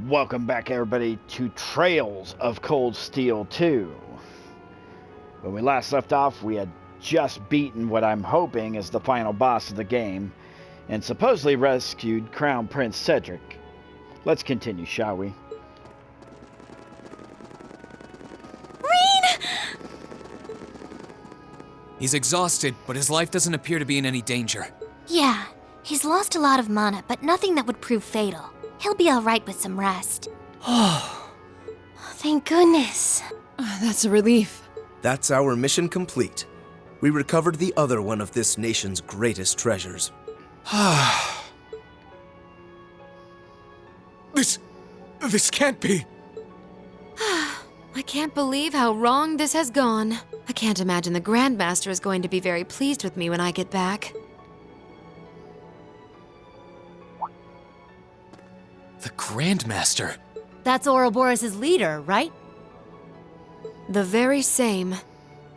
Welcome back, everybody, to Trails of Cold Steel 2. When we last left off, we had just beaten what I'm hoping is the final boss of the game, and supposedly rescued Crown Prince Cedric. Let's continue, shall we? Rean! He's exhausted, but his life doesn't appear to be in any danger. Yeah, he's lost a lot of mana, but nothing that would prove fatal. He'll be alright with some rest. Oh, Thank goodness. that's a relief. That's our mission complete. We recovered the other one of this nation's greatest treasures. This can't be. I can't believe how wrong this has gone. I can't imagine the Grandmaster is going to be very pleased with me when I get back. The Grandmaster. That's Ouroboros' leader, right? The very same.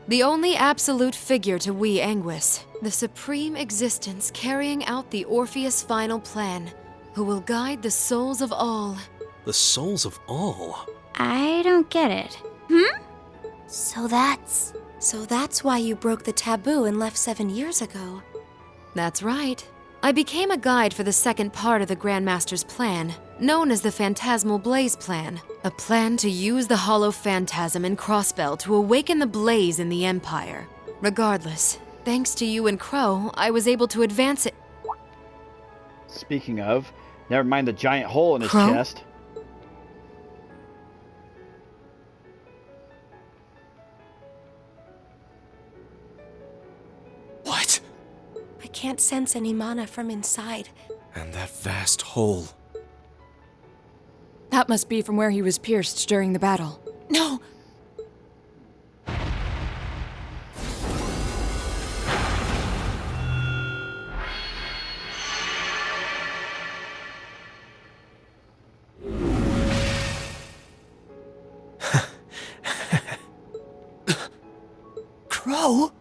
The only absolute figure to we Anguis. The supreme existence carrying out the Orpheus final plan, who will guide the souls of all. The souls of all? I don't get it. So that's why you broke the taboo and left 7 years ago. That's right. I became a guide for the second part of the Grandmaster's plan, known as the Phantasmal Blaze Plan. A plan to use the Hollow Phantasm and Crossbell to awaken the blaze in the Empire. Regardless, thanks to you and Crow, I was able to advance it. Speaking of, never mind the giant hole in his Crow? chest. What? I can't sense any mana from inside. And that vast hole. That must be from where he was pierced during the battle. No! Crow?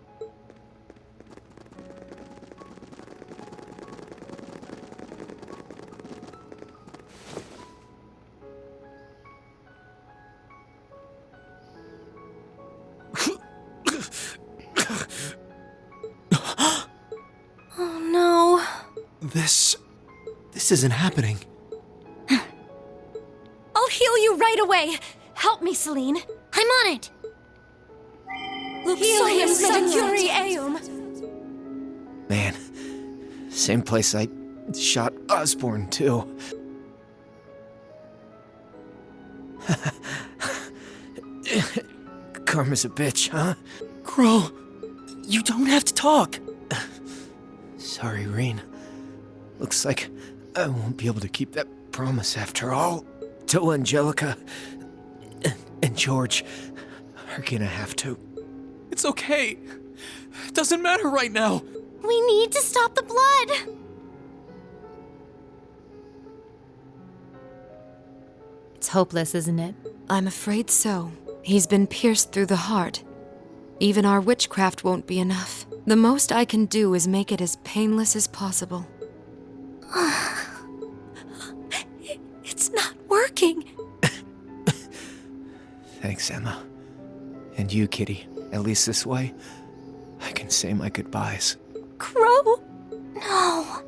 Oh no. This isn't happening. I'll heal you right away. Help me, Celine. I'm on it. Luxurious Medicuri Eum. Man, same place I shot Osborne, too. Karma's a bitch, huh? Crow, you don't have to talk. Sorry, Rean. Looks like I won't be able to keep that promise after all. Till Angelica and George are gonna have to. It's okay. It doesn't matter right now. We need to stop the blood. It's hopeless, isn't it? I'm afraid so. He's been pierced through the heart. Even our witchcraft won't be enough. The most I can do is make it as painless as possible. It's not working. Thanks, Emma. And you, Kitty. At least this way, I can say my goodbyes. Crow? No.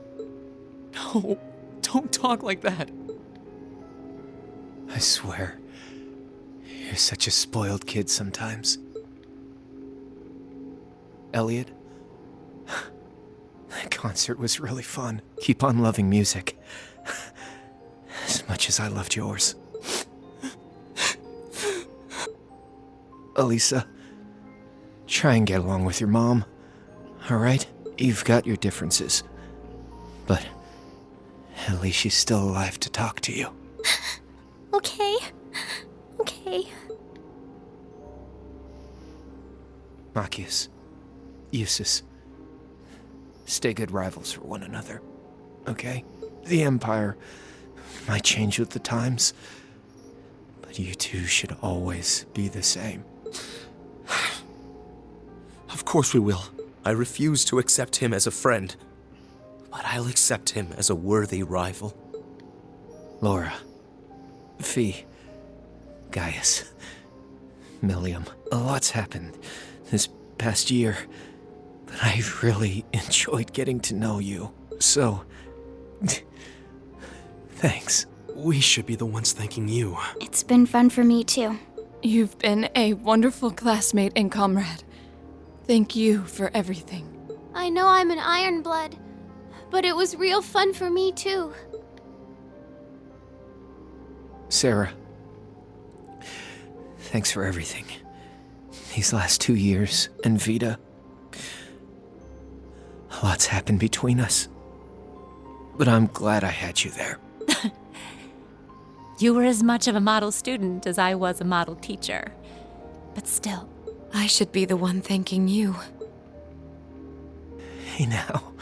No, don't talk like that. I swear, you're such a spoiled kid sometimes. Elliot, that concert was really fun. Keep on loving music. As much as I loved yours. Elisa, try and get along with your mom. Alright? You've got your differences. But at least she's still alive to talk to you. Okay. Okay. Machias, Eustace, stay good rivals for one another, okay? The Empire might change with the times, but you two should always be the same. Of course we will. I refuse to accept him as a friend, but I'll accept him as a worthy rival. Laura, Fee, Gaius, Millium. A lot's happened this past year, but I really enjoyed getting to know you. So, thanks. We should be the ones thanking you. It's been fun for me too. You've been a wonderful classmate and comrade. Thank you for everything. I know I'm an Ironblood, but it was real fun for me too. Sarah, thanks for everything. These last 2 years, and Vita. A lot's happened between us. But I'm glad I had you there. You were as much of a model student as I was a model teacher. But still, I should be the one thanking you. Hey now.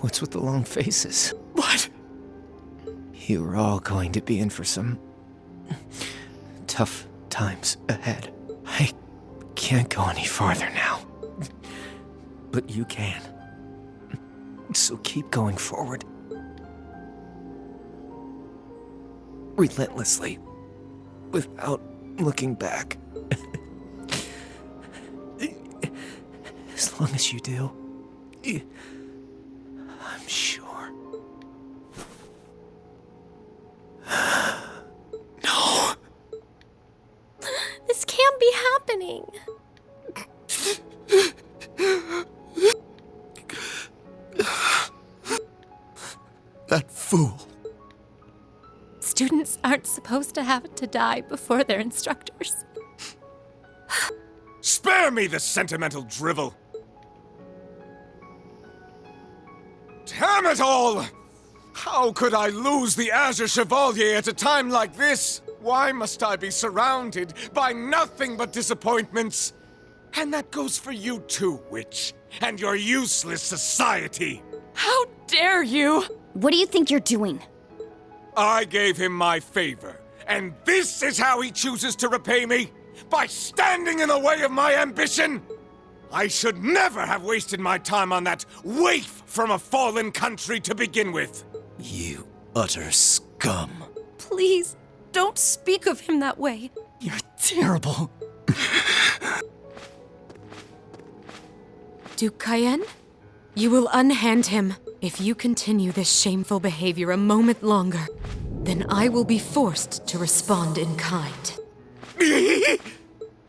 What's with the long faces? What? You were all going to be in for some tough times ahead. I can't go any farther now. But you can. So keep going forward. Relentlessly. Without looking back. As long as you do, I'm sure. No! This can't be happening. That fool. students aren't supposed to have to die before their instructors. Spare me the sentimental drivel! Damn it all! How could I lose the Azure Chevalier at a time like this? Why must I be surrounded by nothing but disappointments? And that goes for you too, Witch, and your useless society! How dare you! What do you think you're doing? I gave him my favor, and this is how he chooses to repay me? By standing in the way of my ambition? I should never have wasted my time on that waif from a fallen country to begin with. You utter scum. Please, don't speak of him that way. You're terrible. Duke Cayenne? You will unhand him. If you continue this shameful behavior a moment longer, then I will be forced to respond in kind.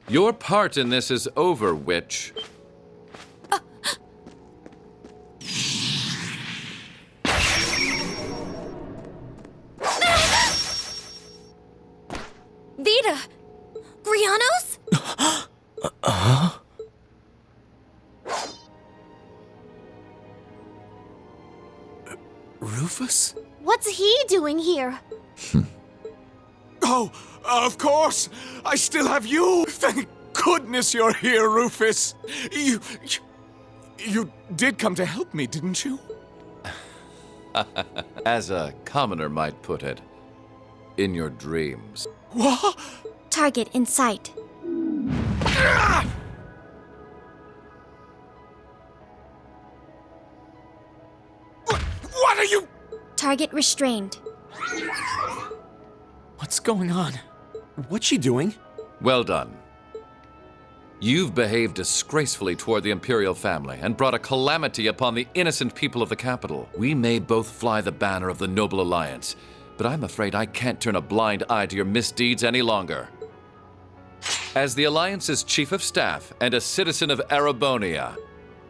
Your part in this is over, Witch. Vita! Grianos? Rufus? What's he doing here? Oh, of course! I still have you! Thank goodness you're here, Rufus! You did come to help me, didn't you? As a commoner might put it, in your dreams. What? Target in sight. What are you? Target restrained. What's going on? What's she doing? Well done. You've behaved disgracefully toward the Imperial family and brought a calamity upon the innocent people of the capital. We may both fly the banner of the Noble Alliance, but I'm afraid I can't turn a blind eye to your misdeeds any longer. As the Alliance's Chief of Staff and a citizen of Erebonia,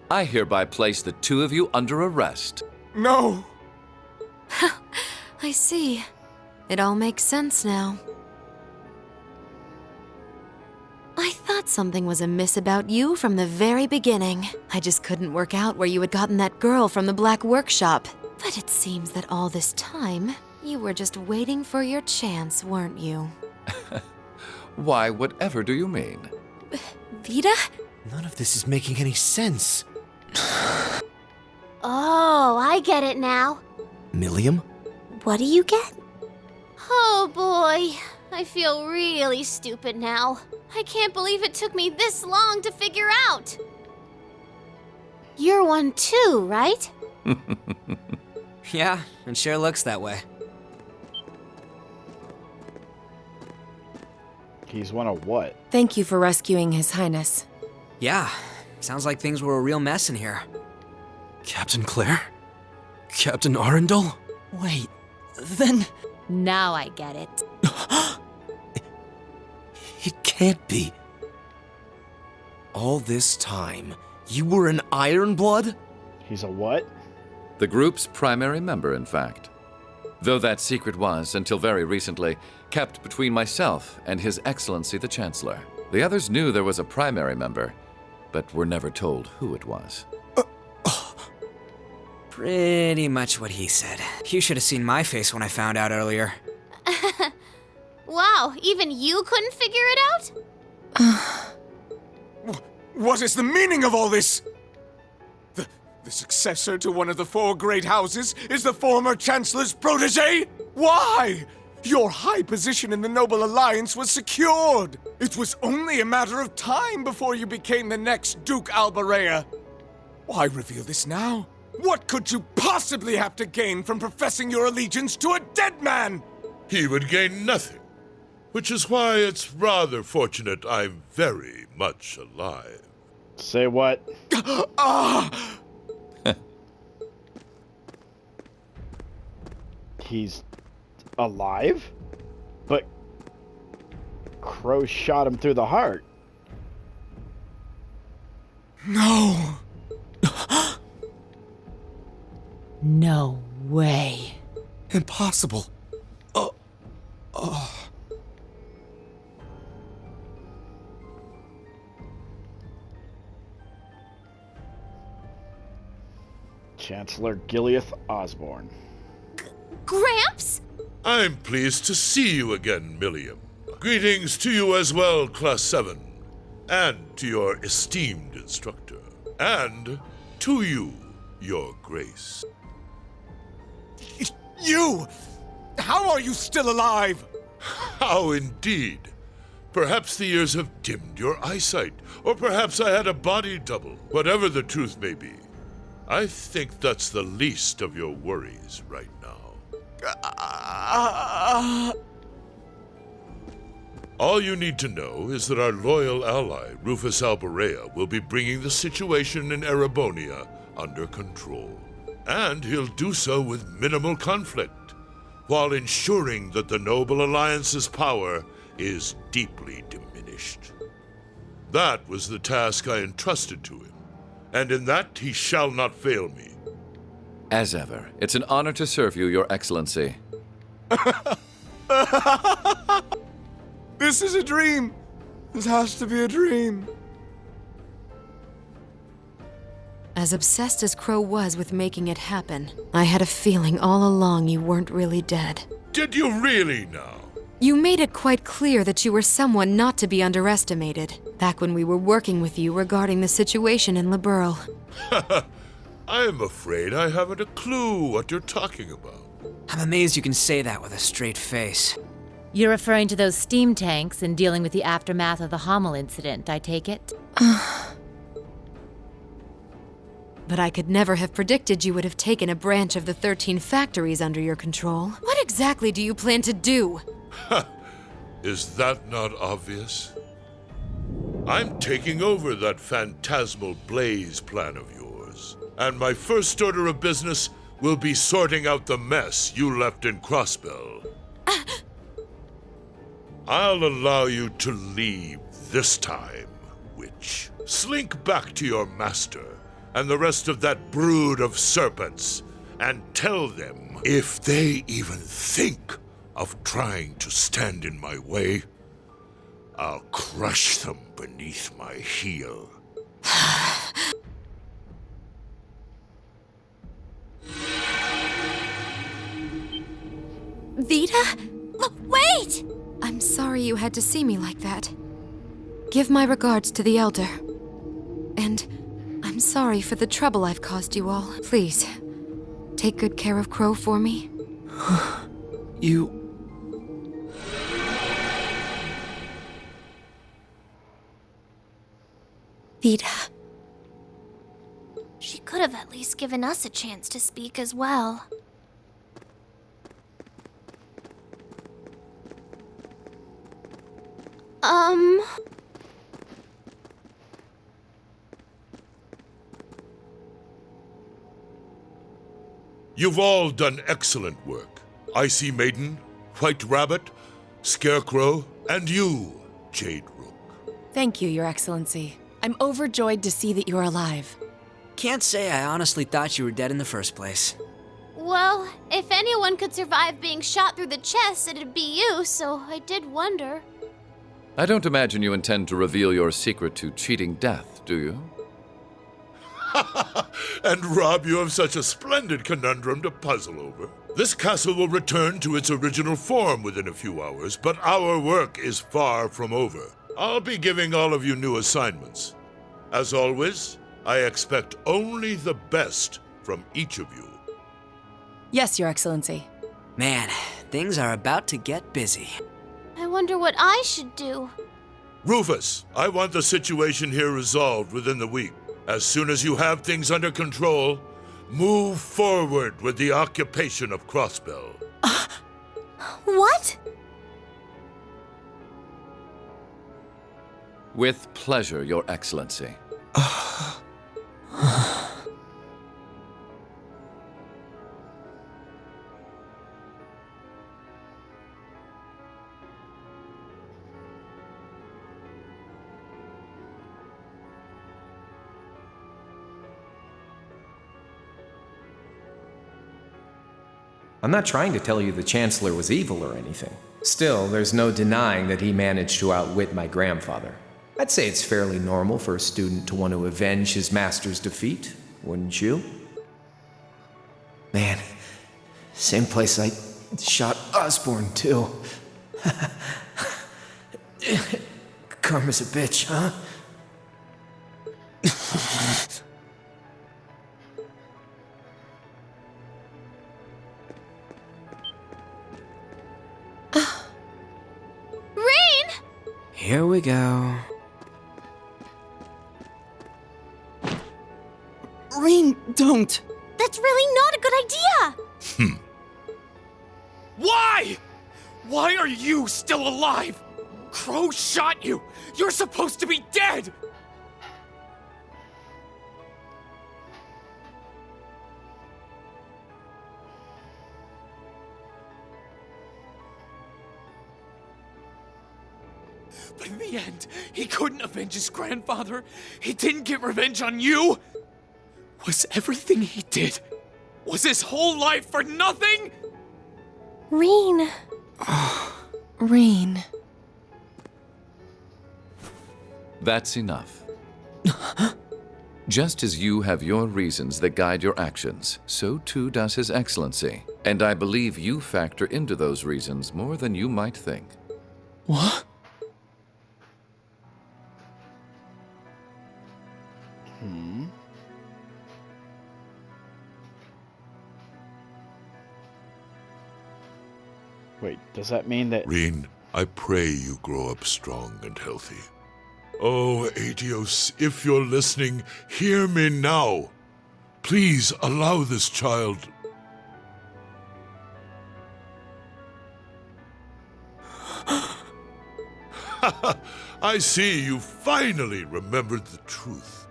I hereby place the two of you under arrest. No! I see. It all makes sense now. I thought something was amiss about you from the very beginning. I just couldn't work out where you had gotten that girl from the Black Workshop. But it seems that all this time, you were just waiting for your chance, weren't you? Why, whatever do you mean? Vita? None of this is making any sense. Oh, I get it now. Millium? What do you get? Oh boy, I feel really stupid now. I can't believe it took me this long to figure out. You're one too, right? Yeah, it sure looks that way. He's one of what? Thank you for rescuing His Highness. Yeah, sounds like things were a real mess in here. Captain Claire? Captain Arundel? Wait, then... Now I get it. It can't be. All this time, you were an Ironblood? He's a what? The group's primary member, in fact. Though that secret was, until very recently, kept between myself and His Excellency the Chancellor. The others knew there was a primary member, but were never told who it was. Pretty much what he said. You should have seen my face when I found out earlier. Wow, even you couldn't figure it out? What is the meaning of all this? The successor to one of the 4 great houses is the former Chancellor's protégé? Why? Your high position in the Noble Alliance was secured. It was only a matter of time before you became the next Duke Albarea. Why reveal this now? What could you possibly have to gain from professing your allegiance to a dead man? He would gain nothing, which is why it's rather fortunate I'm very much alive. Say what? He's alive? But Crow shot him through the heart. No. No way. Impossible. Chancellor Gileath Osborne. Gramps? I'm pleased to see you again, Milliam. Greetings to you as well, Class 7. And to your esteemed instructor. And to you, Your Grace. You! How are you still alive? How indeed. Perhaps the years have dimmed your eyesight, or perhaps I had a body double. Whatever the truth may be, I think that's the least of your worries right now. All you need to know is that our loyal ally, Rufus Albarea, will be bringing the situation in Erebonia under control. And he'll do so with minimal conflict, while ensuring that the Noble Alliance's power is deeply diminished. That was the task I entrusted to him, and in that he shall not fail me. As ever, it's an honor to serve you, Your Excellency. This is a dream. This has to be a dream. As obsessed as Crow was with making it happen, I had a feeling all along you weren't really dead. Did you really now? You made it quite clear that you were someone not to be underestimated, back when we were working with you regarding the situation in Liberl. I'm afraid I haven't a clue what you're talking about. I'm amazed you can say that with a straight face. You're referring to those steam tanks and dealing with the aftermath of the Hamel incident, I take it? But I could never have predicted you would have taken a branch of the 13 factories under your control. What exactly do you plan to do? Is that not obvious? I'm taking over that phantasmal blaze plan of yours, and my first order of business will be sorting out the mess you left in Crossbell. I'll allow you to leave this time, witch. Slink back to your master and the rest of that brood of serpents, and tell them, if they even think of trying to stand in my way, I'll crush them beneath my heel. Vita? Wait! I'm sorry you had to see me like that. Give my regards to the Elder. And I'm sorry for the trouble I've caused you all. Please, take good care of Crow for me. You... Vita. She could have at least given us a chance to speak as well. You've all done excellent work. Icy Maiden, White Rabbit, Scarecrow, and you, Jade Rook. Thank you, Your Excellency. I'm overjoyed to see that you're alive. Can't say I honestly thought you were dead in the first place. Well, if anyone could survive being shot through the chest, it'd be you, so I did wonder. I don't imagine you intend to reveal your secret to cheating death, do you? And rob you of such a splendid conundrum to puzzle over. This castle will return to its original form within a few hours, but our work is far from over. I'll be giving all of you new assignments. As always, I expect only the best from each of you. Yes, Your Excellency. Man, things are about to get busy. I wonder what I should do. Rufus, I want the situation here resolved within the week. As soon as you have things under control, move forward with the occupation of Crossbell. What? With pleasure, Your Excellency. I'm not trying to tell you the Chancellor was evil or anything. Still, there's no denying that he managed to outwit my grandfather. I'd say it's fairly normal for a student to want to avenge his master's defeat, wouldn't you? Man, same place I shot Osborn, too. Karma's a bitch, huh? Here we go. Rean, don't! That's really not a good idea! Why? Why are you still alive? Crow shot you! You're supposed to be dead! But in the end, he couldn't avenge his grandfather. He didn't get revenge on you. Was everything he did? Was his whole life for nothing? Rean. Rean. That's enough. Just as you have your reasons that guide your actions, so too does His Excellency. And I believe you factor into those reasons more than you might think. What? Wait, does that mean that... Rean, I pray you grow up strong and healthy. Oh, Atios, if you're listening, hear me now. Please allow this child... I see you finally remembered the truth.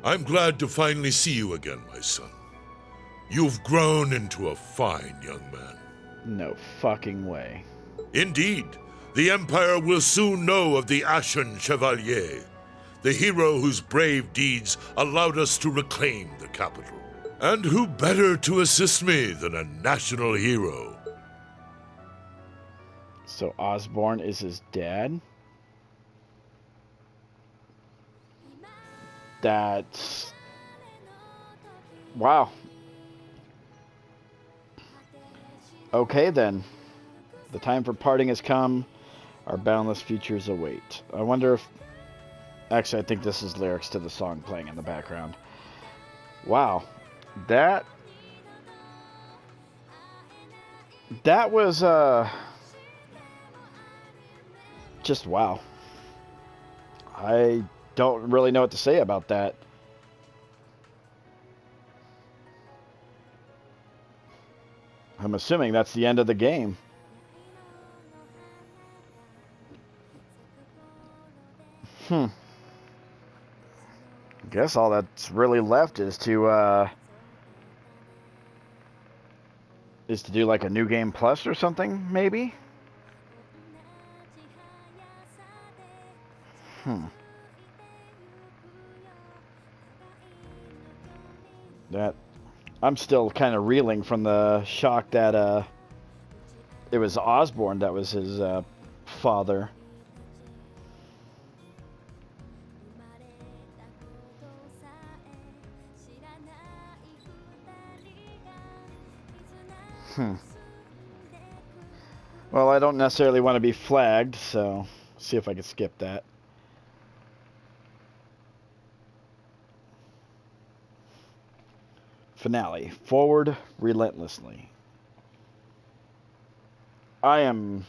I'm glad to finally see you again, my son. You've grown into a fine young man. No fucking way. Indeed, the Empire will soon know of the Ashen Chevalier, the hero whose brave deeds allowed us to reclaim the capital. And who better to assist me than a national hero? So Osborn is his dad? That's... Wow. Okay then. The time for parting has come. Our boundless futures await. I wonder if... Actually, I think this is lyrics to the song playing in the background. Wow. That was, just wow. I don't really know what to say about that. I'm assuming that's the end of the game. I guess all that's really left is to do like a new game plus or something, maybe? That I'm still kind of reeling from the shock that it was Osborn that was his father. Well, I don't necessarily want to be flagged, so see if I can skip that. Finale. Forward relentlessly. I am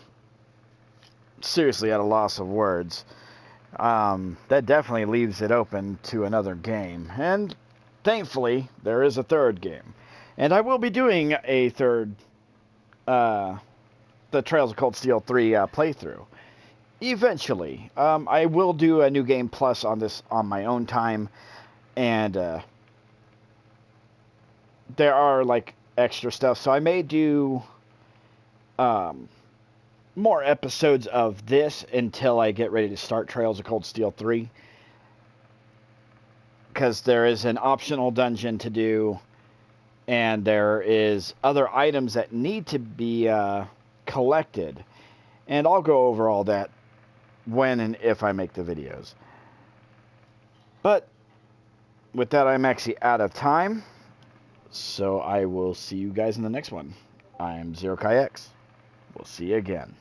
seriously at a loss of words. That definitely leaves it open to another game. And thankfully, there is a third game. And I will be doing a third, the Trails of Cold Steel 3 playthrough. Eventually. I will do a new game plus on this on my own time. And there are like extra stuff. So I may do more episodes of this until I get ready to start Trails of Cold Steel 3. Because there is an optional dungeon to do. And there is other items that need to be collected. And I'll go over all that when and if I make the videos. But with that, I'm actually out of time. So I will see you guys in the next one. I'm ZeroKaiX. We'll see you again.